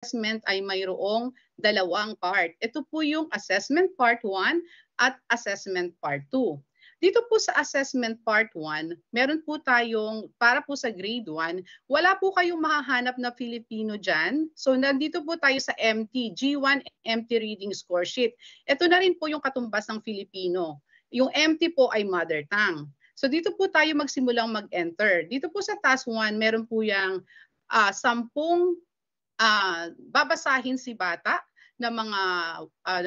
assessment ay mayroong dalawang part. Ito po yung assessment part 1 at assessment part 2. Dito po sa assessment part 1, meron po tayong, para po sa grade 1, wala po kayong mahahanap na Filipino dyan. So nandito po tayo sa MT, G1 MT Reading Score Sheet. Ito na rin po yung katumbas ng Filipino. Yung MT po ay mother tongue. So dito po tayo magsimulang mag-enter. Dito po sa task 1, meron po yung 10 babasahin si bata ng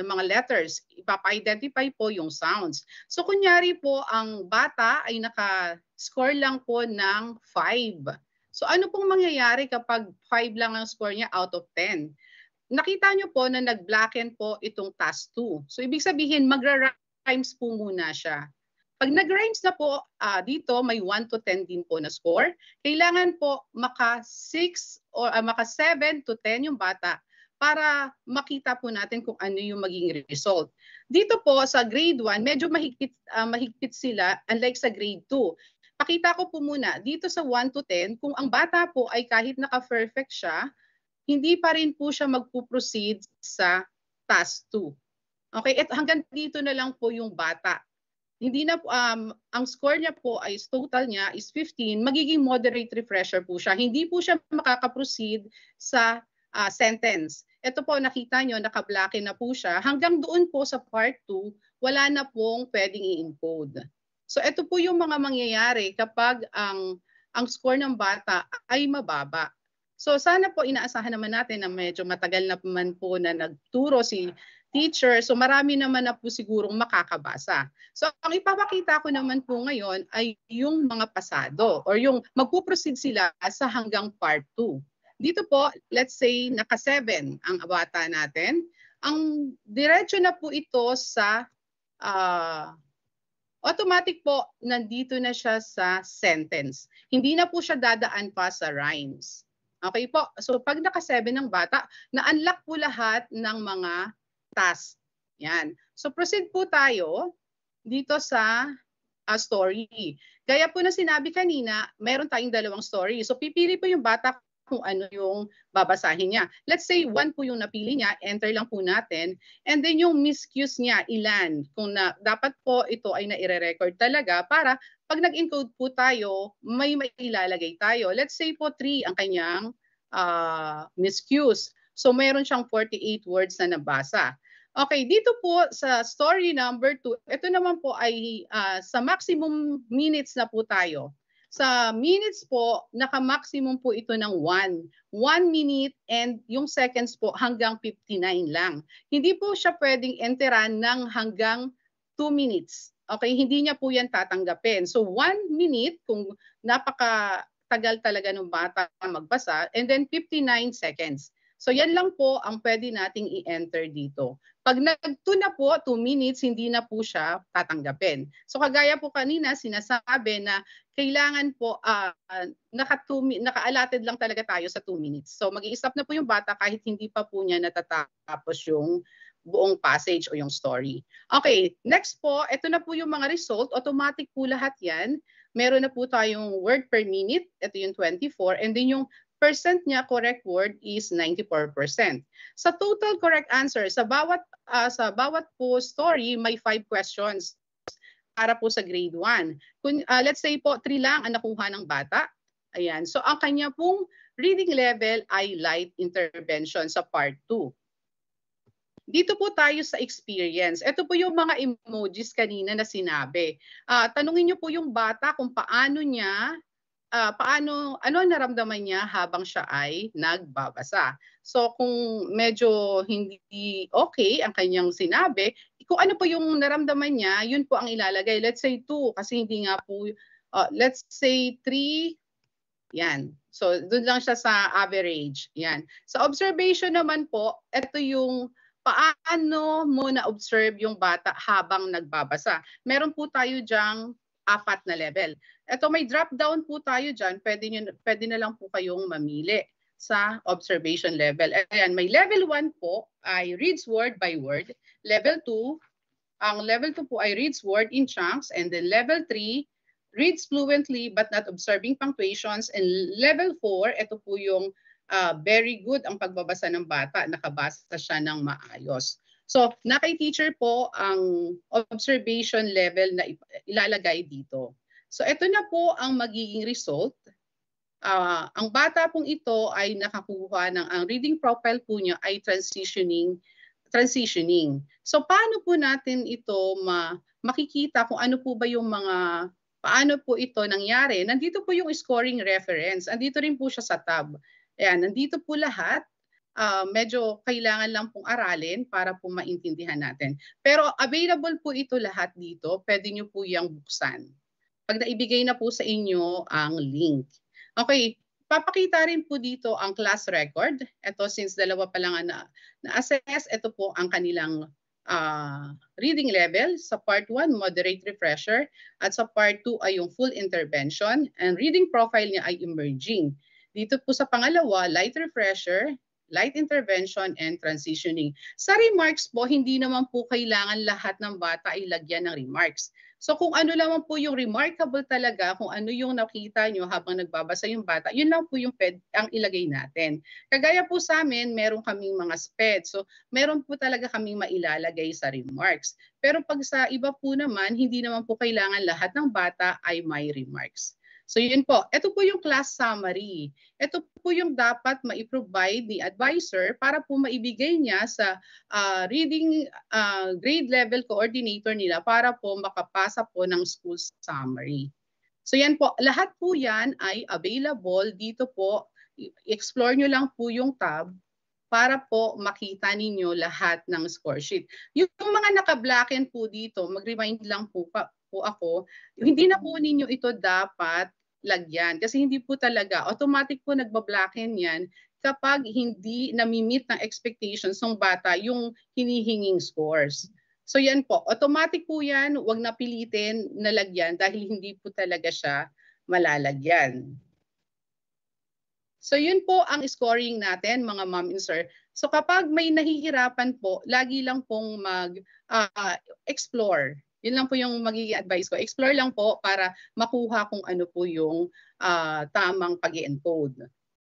mga letters. Ipapa-identify po yung sounds. So kunyari po ang bata ay naka-score lang po ng 5. So ano pong mangyayari kapag 5 lang ang score niya out of 10? Nakita nyo po na nag-blacken po itong task 2. So ibig sabihin magra-rhymes po muna siya. Pag nag-rhymes na po, dito may 1 to 10 din po na score. Kailangan po maka 6 or maka 7 to 10 yung bata para makita po natin kung ano yung maging result. Dito po sa grade 1, medyo mahigpit sila unlike sa grade 2. Pakita ko po muna dito sa 1 to 10, kung ang bata po ay kahit naka-perfect siya, hindi pa rin po siya magpo-proceed sa task 2. Okay, hanggang dito na lang po yung bata. Hindi na ang score niya po ay total niya is 15, magiging moderate refresher po siya. Hindi po siya makaka-proceed sa sentence. Ito po nakita nyo, naka-blacken na po siya. Hanggang doon po sa part 2, wala na pong pwedeng i-encode. So ito po yung mga mangyayari kapag ang score ng bata ay mababa. So sana po inaasahan naman natin na medyo matagal na naman po na nagturo si teacher. So marami naman na po sigurong makakabasa. So ang ipapakita ko naman po ngayon ay yung mga pasado or yung magpuproceed sila sa hanggang part 2. Dito po, let's say naka-7 ang bata natin. Ang diretso na po ito sa automatic po nandito na siya sa sentence. Hindi na po siya dadaan pa sa rhymes. Okay po. So pag naka-7 ng bata, na-unlock po lahat ng mga tasks. Yan. So proceed po tayo dito sa story. Gaya po na sinabi kanina, meron tayong dalawang story. So pipili po yung bata kung ano yung babasahin niya. Let's say 1 po yung napili niya, enter lang po natin. And then yung miscues niya, ilan. Kung dapat po ito ay naire-record talaga para pag nag-encode po tayo, may ilalagay tayo. Let's say po 3 ang kanyang miscues. So mayroon siyang 48 words na nabasa. Okay, dito po sa story number 2, ito naman po ay sa maximum minutes na po tayo. Sa minutes po, naka-maximum po ito ng 1 minute and yung seconds po hanggang 59 lang. Hindi po siya pwedeng enteran ng hanggang 2 minutes. Okay, hindi niya po yan tatanggapin. So 1 minute kung napakatagal talaga ng bata magbasa and then 59 seconds. So yan lang po ang pwede nating i-enter dito. Pag nag-2 na po, 2 minutes, hindi na po siya tatanggapin. So kagaya po kanina, sinasabi na kailangan po naka-allotted lang talaga tayo sa 2 minutes. So mag-i-stop na po yung bata kahit hindi pa po niya natatapos yung buong passage o yung story. Okay, next po, ito na po yung mga result. Automatic po lahat yan. Meron na po tayong word per minute. Ito yung 24. And then yung percent niya correct word is 94%. Sa total correct answer, sa bawat po story, may 5 questions para po sa grade 1. Kung, let's say po 3 lang ang nakuha ng bata. Ayan. So ang kanya pong reading level ay light intervention sa part 2. Dito po tayo sa experience. Ito po yung mga emojis kanina na sinabi. Tanungin niyo po yung bata kung paano ano ang naramdaman niya habang siya ay nagbabasa. So kung medyo hindi okay ang kanyang sinabi, kung ano po yung naramdaman niya, yun po ang ilalagay. Let's say 2 kasi hindi nga po, let's say 3, yan. So doon lang siya sa average. Yan. Sa observation naman po, ito yung paano mo na-observe yung bata habang nagbabasa. Meron po tayo dyang 4 na level. Ito may drop down po tayo dyan. Pwede na lang po kayong mamili sa observation level. Ayan, may level 1 po ay reads word by word. Level 2, ang level 2 po ay reads word in chunks. And then level 3, reads fluently but not observing punctuations. And level 4, ito po yung very good ang pagbabasa ng bata, nakabasa siya ng maayos. So, na kay teacher po ang observation level na ilalagay dito. So, ito na po ang magiging result. Ang bata pong ito ay nakakuha ng, ang reading profile po niya ay transitioning. So, paano po natin ito makikita kung ano po ba yung paano po ito nangyari? Nandito po yung scoring reference. Andito rin po siya sa tab. Ayan, nandito po lahat. Medyo kailangan lang pong aralin para po maintindihan natin. Pero available po ito lahat dito. Pwede nyo po yung buksan. Pag naibigay na po sa inyo ang link. Okay, papakita rin po dito ang class record. Ito, since dalawa pa lang na-assess, ito po ang kanilang reading level. Sa part 1, moderate refresher. At sa part 2 ay yung full intervention. And reading profile niya ay emerging. Dito po sa pangalawa, light refresher, light intervention, and transitioning. Sa remarks po, hindi naman po kailangan lahat ng bata ay lagyan ng remarks. So kung ano naman po yung remarkable talaga, kung ano yung nakita nyo habang nagbabasa yung bata, yun lang po yung ang ilagay natin. Kagaya po sa amin, meron kaming mga SPED. So meron po talaga kaming mailalagay sa remarks. Pero pag sa iba po naman, hindi naman po kailangan lahat ng bata ay may remarks. So yun po, ito po yung class summary. Ito po yung dapat ma-provide ni advisor para po maibigay niya sa reading grade level coordinator nila para po makapasa po ng school summary. So yan po, lahat po yan ay available dito po. Explore nyo lang po yung tab para po makita ninyo lahat ng score sheet. Yung mga naka-blacken po dito, mag-remind lang po ako, hindi na po ninyo ito dapat lagyan kasi hindi po talaga, automatic po nagbablacken yan kapag hindi nami-meet ng expectations ng bata yung hinihinging scores. So yan po, automatic po yan, huwag na pilitin na lagyan dahil hindi po talaga siya malalagyan. So yun po ang scoring natin mga ma'am and sir. So kapag may nahihirapan po, lagi lang pong mag-explore. Yun lang po yung magiging advice ko. Explore lang po para makuha kung ano po yung tamang pag-encode.